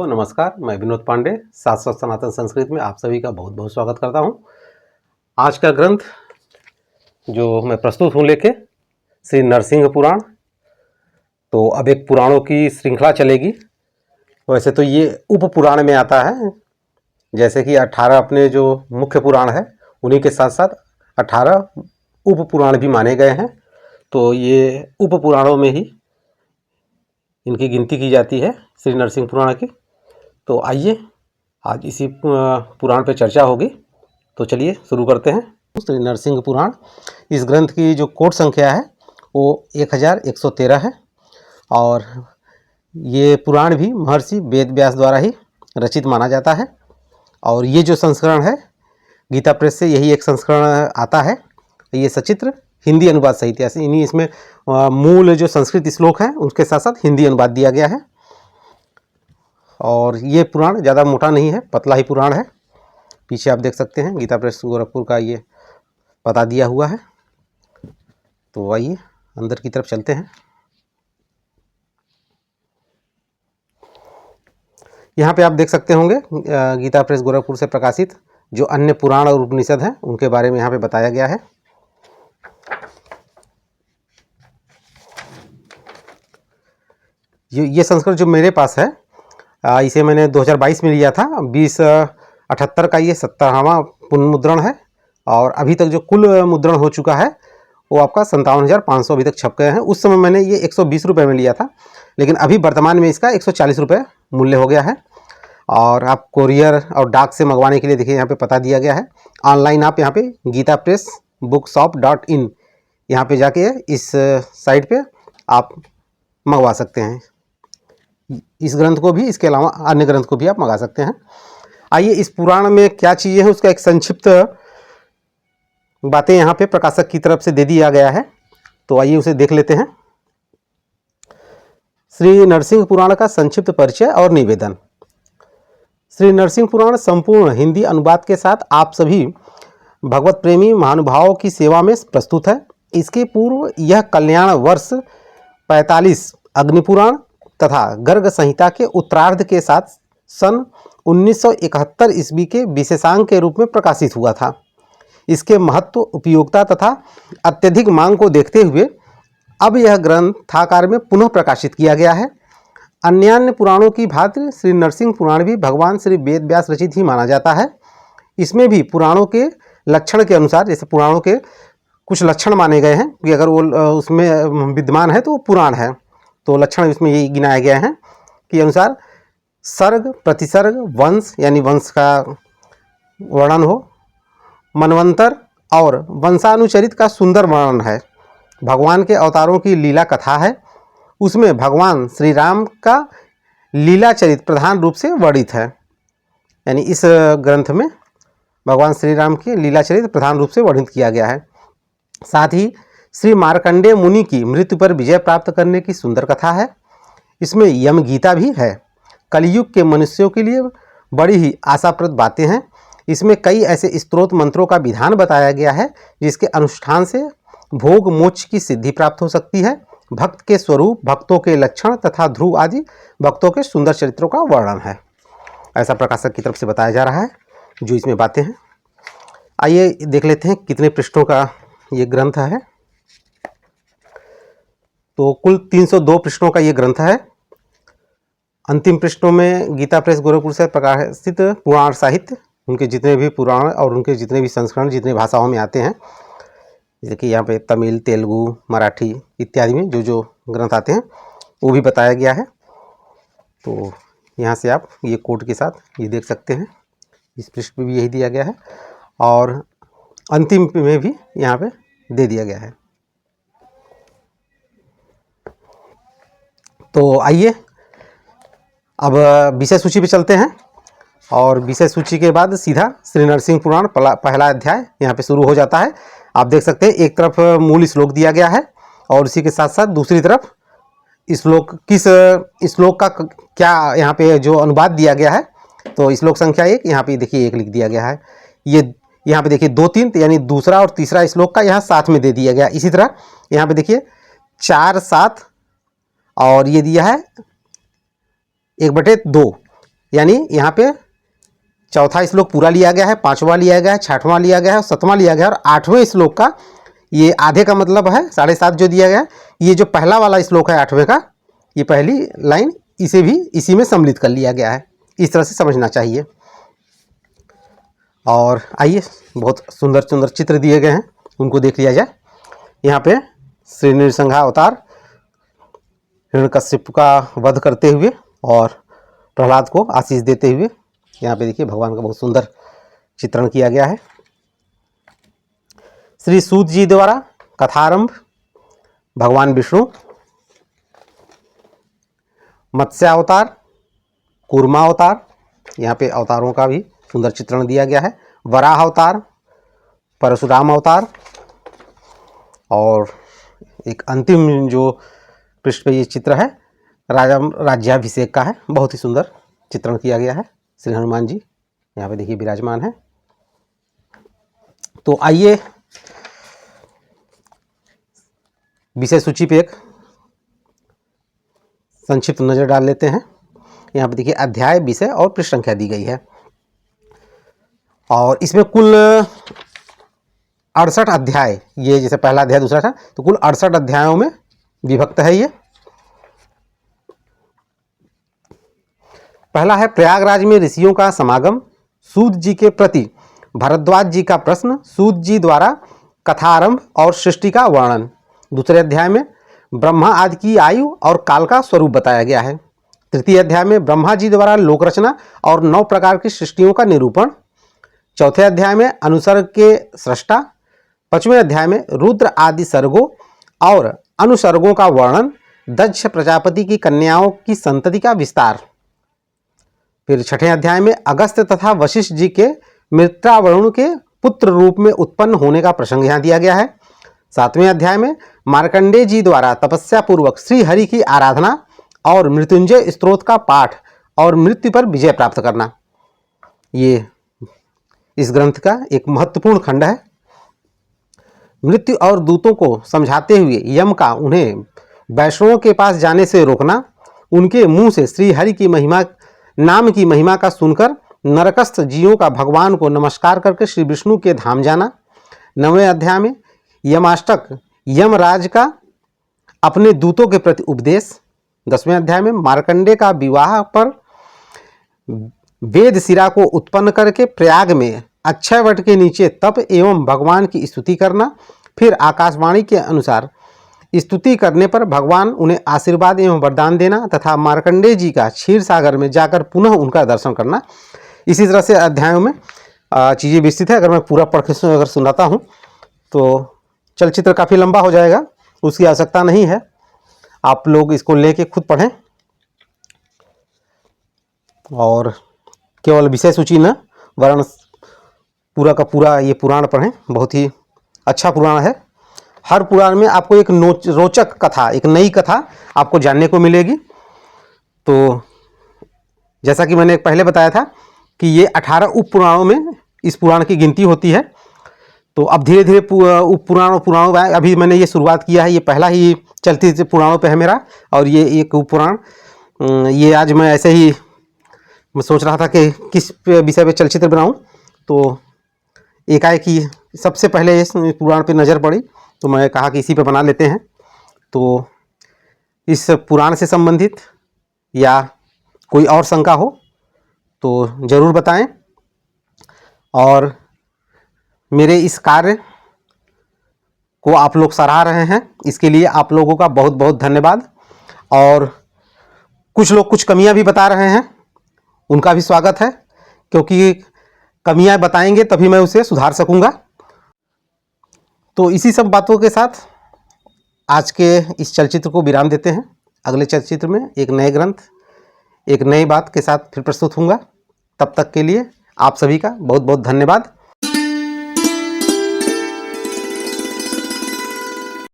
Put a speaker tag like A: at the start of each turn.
A: तो नमस्कार, मैं विनोद पांडे शाश्वत सनातन संस्कृत में आप सभी का बहुत बहुत स्वागत करता हूं। आज का ग्रंथ जो मैं प्रस्तुत हूं लेके श्री नरसिंह पुराण। तो अब एक पुराणों की श्रृंखला चलेगी। वैसे तो ये उप पुराण में आता है, जैसे कि 18 अपने जो मुख्य पुराण है उन्हीं के साथ साथ 18 उप पुराण भी माने गए हैं। तो ये उप पुराणों में ही इनकी गिनती की जाती है श्री नरसिंह पुराण की। तो आइए आज इसी पुराण पे चर्चा होगी। तो चलिए शुरू करते हैं। श्री नरसिंह पुराण, इस ग्रंथ की जो कोट संख्या है वो 1113 है और ये पुराण भी महर्षि वेद व्यास द्वारा ही रचित माना जाता है। और ये जो संस्करण है गीता प्रेस से यही एक संस्करण आता है। ये सचित्र हिंदी अनुवाद सहित इन्हीं इसमें मूल जो संस्कृत श्लोक हैं उसके साथ साथ हिंदी अनुवाद दिया गया है। और ये पुराण ज़्यादा मोटा नहीं है, पतला ही पुराण है। पीछे आप देख सकते हैं गीता प्रेस गोरखपुर का ये पता दिया हुआ है। तो आइए अंदर की तरफ चलते हैं। यहाँ पे आप देख सकते होंगे गीता प्रेस गोरखपुर से प्रकाशित जो अन्य पुराण और उपनिषद हैं उनके बारे में यहाँ पे बताया गया है। ये संस्करण जो मेरे पास है इसे मैंने 2022 में लिया था। 2078 का ये 70वां पुनर्मुद्रण है और अभी तक जो कुल मुद्रण हो चुका है वो आपका 57,500 अभी तक छप गए हैं। उस समय मैंने ये 120 रुपये में लिया था, लेकिन अभी वर्तमान में इसका 140 रुपये मूल्य हो गया है। और आप कोरियर और डाक से मंगवाने के लिए देखिए यहाँ पे पता दिया गया है। ऑनलाइन आप यहाँ पे गीता प्रेस बुक शॉप.in यहाँ पे जाके इस साइट पे आप मंगवा सकते हैं। इस ग्रंथ को भी, इसके अलावा अन्य ग्रंथ को भी आप मंगा सकते हैं। आइए इस पुराण में क्या चीज़ें हैं उसका एक संक्षिप्त बातें यहाँ पे प्रकाशक की तरफ से दे दिया गया है। तो आइए उसे देख लेते हैं। श्री नरसिंह पुराण का संक्षिप्त परिचय और निवेदन। श्री नरसिंह पुराण संपूर्ण हिंदी अनुवाद के साथ आप सभी भगवत प्रेमी महानुभावों की सेवा में प्रस्तुत है। इसके पूर्व यह कल्याण वर्ष 45 अग्निपुराण तथा गर्ग संहिता के उत्तरार्ध के साथ सन 1971 ईस्वी के विशेषांक के रूप में प्रकाशित हुआ था। इसके महत्व, उपयोगिता तथा अत्यधिक मांग को देखते हुए अब यह ग्रंथाकार में पुनः प्रकाशित किया गया है। अन्यान्य पुराणों की भांति श्री नरसिंह पुराण भी भगवान श्री वेद व्यास रचित ही माना जाता है। इसमें भी पुराणों के लक्षण के अनुसार, जैसे पुराणों के कुछ लक्षण माने गए हैं कि अगर वो उसमें विद्यमान है तो वो पुराण है। तो लक्षण इसमें यही गिनाया गया है कि अनुसार सर्ग, प्रतिसर्ग, वंश यानी वंश का वर्णन हो, मनवंतर और वंशानुचरित का सुंदर वर्णन है। भगवान के अवतारों की लीला कथा है, उसमें भगवान श्री राम का लीला चरित प्रधान रूप से वर्णित है। यानी इस ग्रंथ में भगवान श्री राम की लीला चरित प्रधान रूप से वर्णित किया गया है। साथ ही श्री मार्कंडेय मुनि की मृत्यु पर विजय प्राप्त करने की सुंदर कथा है। इसमें यम गीता भी है। कलयुग के मनुष्यों के लिए बड़ी ही आशाप्रद बातें हैं। इसमें कई ऐसे स्तोत्र मंत्रों का विधान बताया गया है जिसके अनुष्ठान से भोग मोक्ष की सिद्धि प्राप्त हो सकती है। भक्त के स्वरूप, भक्तों के लक्षण तथा ध्रुव आदि भक्तों के सुंदर चरित्रों का वर्णन है। ऐसा प्रकाशक की तरफ से बताया जा रहा है जो इसमें बातें हैं। आइए देख लेते हैं कितने पृष्ठों का ये ग्रंथ है। तो कुल 302 पृष्ठों का ये ग्रंथ है। अंतिम पृष्ठों में गीता प्रेस गोरखपुर से प्रकाशित पुराण साहित्य, उनके जितने भी पुराण और उनके जितने भी संस्करण जितने भाषाओं में आते हैं, जैसे कि यहाँ पे तमिल, तेलुगु, मराठी इत्यादि में जो जो ग्रंथ आते हैं वो भी बताया गया है। तो यहाँ से आप ये कोड के साथ ये देख सकते हैं। इस पृष्ठ पे भी यही दिया गया है और अंतिम में भी यहाँ पे दे दिया गया है। तो आइए अब विषय सूची पे चलते हैं और विषय सूची के बाद सीधा श्री नरसिंह पुराण पहला अध्याय यहाँ पे शुरू हो जाता है। आप देख सकते हैं एक तरफ मूल श्लोक दिया गया है और उसी के साथ साथ दूसरी तरफ श्लोक श्लोक का क्या यहाँ पे जो अनुवाद दिया गया है। तो श्लोक संख्या 1 यहाँ पे देखिए 1 लिख दिया गया है। ये यहाँ पे देखिए 2, 3 यानी दूसरा और तीसरा श्लोक का यहाँ साथ में दे दिया गया। इसी तरह यहाँ पे देखिए 4, 7 और ये दिया है 1/2 यानी यहाँ पे चौथा श्लोक पूरा लिया गया है, पांचवा लिया गया है, छठवां लिया गया है, सातवां लिया गया है और आठवें श्लोक का ये आधे का मतलब है 7.5 जो दिया गया है। ये जो पहला वाला श्लोक है आठवें का, ये पहली लाइन इसे भी इसी में सम्मिलित कर लिया गया है। इस तरह से समझना चाहिए। और आइए, बहुत सुंदर सुंदर चित्र दिए गए हैं, उनको देख लिया जाए। यहाँ पे श्री नृसिंह अवतार हिरण्यकश्यप का वध करते हुए और प्रहलाद को आशीष देते हुए, यहाँ पे देखिए भगवान का बहुत सुंदर चित्रण किया गया है। श्री सूत जी द्वारा कथारंभ भगवान विष्णु, मत्स्य अवतार, कूर्मा अवतार, यहाँ पे अवतारों का भी सुंदर चित्रण दिया गया है। वराह अवतार, परशुराम अवतार और एक अंतिम जो पृष्ठ पे ये चित्र है राज्याभिषेक का है, बहुत ही सुंदर चित्रण किया गया है। श्री हनुमान जी यहाँ पे देखिए विराजमान है। तो आइए विषय सूची पे एक संक्षिप्त नज़र डाल लेते हैं। यहाँ पे देखिए अध्याय, विषय और पृष्ठ संख्या दी गई है और इसमें कुल 68 अध्याय, ये जैसे पहला अध्याय दूसरा था तो कुल 68 अध्यायों में विभक्त है। ये पहला है प्रयागराज में ऋषियों का समागम, सूत जी के प्रति भरद्वाज जी का प्रश्न, सूत जी द्वारा कथारंभ और सृष्टि का वर्णन। दूसरे अध्याय में ब्रह्मा आदि की आयु और काल का स्वरूप बताया गया है। तृतीय अध्याय में ब्रह्मा जी द्वारा लोक रचना और 9 प्रकार की सृष्टियों का निरूपण। चौथे अध्याय में अनुसर्ग के सृष्टा। पांचवें अध्याय में रुद्र आदि सर्गों और अनुसर्गों का वर्णन, दक्ष प्रजापति की कन्याओं की संतति का विस्तार। फिर छठे अध्याय में अगस्त्य तथा वशिष्ठ जी के मित्रावरुण के पुत्र रूप में उत्पन्न होने का प्रसंग यहाँ दिया गया है। सातवें अध्याय में मार्कंडेय जी द्वारा तपस्या पूर्वक श्री हरि की आराधना और मृत्युंजय स्तोत्र का पाठ और मृत्यु पर विजय प्राप्त करना। ये इस ग्रंथ का एक महत्वपूर्ण खंड है। मृत्यु और दूतों को समझाते हुए यम का उन्हें वैष्णवों के पास जाने से रोकना, उनके मुंह से श्री हरि की महिमा नाम की महिमा का सुनकर नरकस्थ जीवों का भगवान को नमस्कार करके श्री विष्णु के धाम जाना। 9वें अध्याय में यमाष्टक यमराज का अपने दूतों के प्रति उपदेश। 10वें अध्याय में मार्कंडेय का विवाह पर वेद शिरा को उत्पन्न करके प्रयाग में अक्षय वट के नीचे तप एवं भगवान की स्तुति करना। फिर आकाशवाणी के अनुसार स्तुति करने पर भगवान उन्हें आशीर्वाद एवं वरदान देना तथा मार्कंडेय जी का क्षीर सागर में जाकर पुनः उनका दर्शन करना। इसी तरह से अध्यायों में चीज़ें विस्तृत है। अगर मैं पूरा पढ़ के अगर सुनाता हूँ तो चलचित्र काफ़ी लंबा हो जाएगा, उसकी आवश्यकता नहीं है। आप लोग इसको लेके खुद पढ़ें और केवल विषय सूची न वर्ण पूरा का पूरा ये पुराण पढ़ें। बहुत ही अच्छा पुराण है। हर पुराण में आपको एक रोचक कथा, एक नई कथा आपको जानने को मिलेगी। तो जैसा कि मैंने पहले बताया था कि ये 18 उप पुराणों में इस पुराण की गिनती होती है। तो अब धीरे धीरे उप पुराणों में अभी मैंने ये शुरुआत किया है। ये पहला ही चलती पुराणों पे है मेरा और ये एक उप पुराण। ये आज मैं ऐसे ही मैं सोच रहा था कि किस विषय पे चलचित्र बनाऊं, तो एकाएक ही सबसे पहले इस पुराण पे नज़र पड़ी तो मैं कहा कि इसी पे बना लेते हैं। तो इस पुराण से संबंधित या कोई और शंका हो तो ज़रूर बताएं और मेरे इस कार्य को आप लोग सराह रहे हैं, इसके लिए आप लोगों का बहुत बहुत धन्यवाद। और कुछ लोग कुछ कमियां भी बता रहे हैं, उनका भी स्वागत है, क्योंकि कमियां बताएंगे तभी मैं उसे सुधार सकूंगा। तो इसी सब बातों के साथ आज के इस चलचित्र को विराम देते हैं। अगले चलचित्र में एक नए ग्रंथ, एक नई बात के साथ फिर प्रस्तुत होऊंगा। तब तक के लिए आप सभी का बहुत बहुत धन्यवाद।